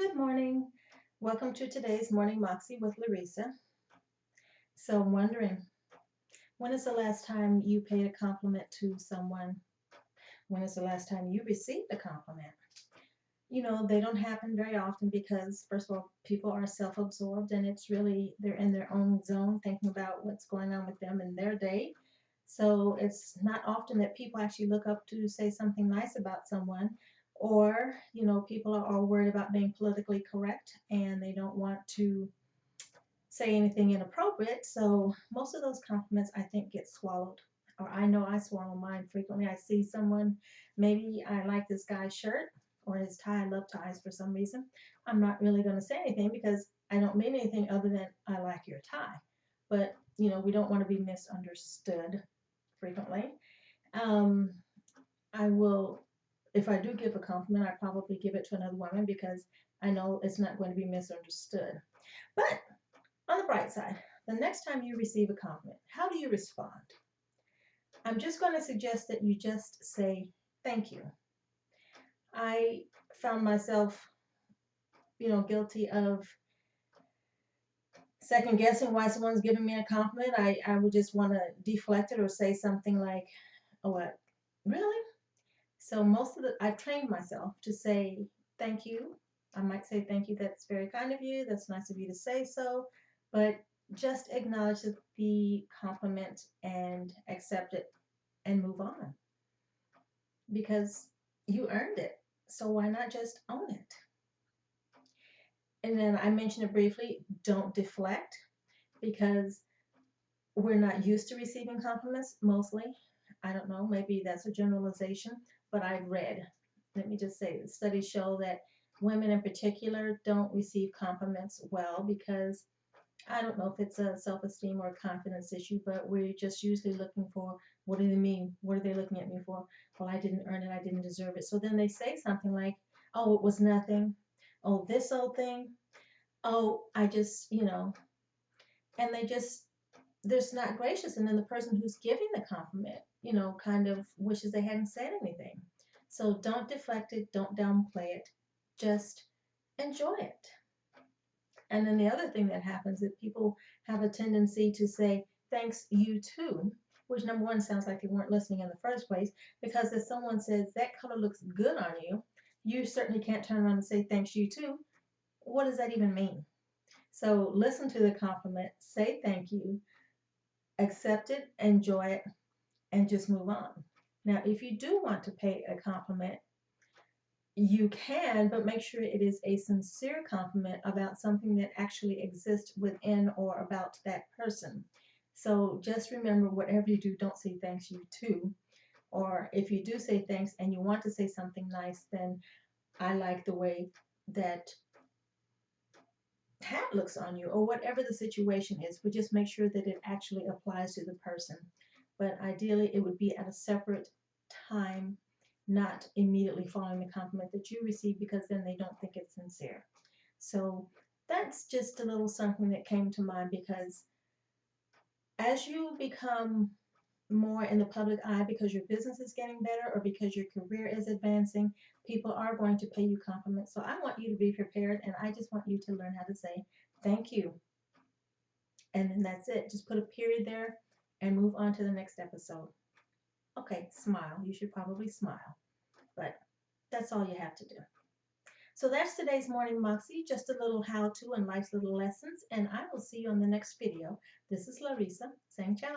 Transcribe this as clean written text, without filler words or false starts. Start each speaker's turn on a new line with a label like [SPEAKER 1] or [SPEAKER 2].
[SPEAKER 1] Good morning. Welcome to today's Morning Moxie with Larisa. So, I'm wondering, when is the last time you paid a compliment to someone? When is the last time you received a compliment? They don't happen very often because, first of all, people are self absorbed and it's really, they're in their own zone thinking about what's going on with them in their day. So it's not often that people actually look up to say something nice about someone, or, people are all worried about being politically correct and they don't want to say anything inappropriate. So most of those compliments, I think, get swallowed. Or I know I swallow mine frequently. I see someone, maybe I like this guy's shirt or his tie. I love ties for some reason. I'm not really going to say anything because I don't mean anything other than I like your tie. But, we don't want to be misunderstood frequently. Um, I will, if I do give a compliment, I probably give it to another woman because I know it's not going to be misunderstood. But on the bright side, the next time you receive a compliment, how do you respond? I'm just going to suggest that you just say thank you. I found myself, guilty of second guessing why someone's giving me a compliment. I would just want to deflect it or say something like, oh, what? Really? So I've trained myself to say thank you. I might say thank you, that's very kind of you, that's nice of you to say so, but just acknowledge the compliment and accept it and move on because you earned it. So why not just own it? And then I mentioned it briefly, don't deflect because we're not used to receiving compliments mostly. I don't know, maybe that's a generalization, but I've read, let me just say, studies show that women in particular don't receive compliments well because I don't know if it's a self esteem or a confidence issue, but we're just usually looking for what do they mean? What are they looking at me for? Well, I didn't earn it, I didn't deserve it. So then they say something like, oh, it was nothing. Oh, this old thing. Oh, I just, and they just there's not gracious. And then the person who's giving the compliment, kind of wishes they hadn't said anything. So don't deflect it, don't downplay it, just enjoy it. And then the other thing that happens is people have a tendency to say, thanks, you too, which number one sounds like they weren't listening in the first place, because if someone says that color looks good on you, you certainly can't turn around and say, thanks, you too. What does that even mean? So listen to the compliment, say thank you, accept it, enjoy it, and just move on. Now, if you do want to pay a compliment, you can, but make sure it is a sincere compliment about something that actually exists within or about that person. So just remember, whatever you do, don't say thanks, you too. Or if you do say thanks and you want to say something nice, then I like the way that hat looks on you, or whatever the situation is, but just make sure that it actually applies to the person. But ideally, it would be at a separate time, not immediately following the compliment that you receive, because then they don't think it's sincere. So that's just a little something that came to mind because as you become more in the public eye because your business is getting better or because your career is advancing, people are going to pay you compliments. So I want you to be prepared and I just want you to learn how to say thank you. And then that's it. Just put a period there and move on to the next episode. Okay, smile. You should probably smile. But that's all you have to do. So that's today's Morning Moxie, just a little how-to and life's little lessons. And I will see you on the next video. This is Larisa saying ciao.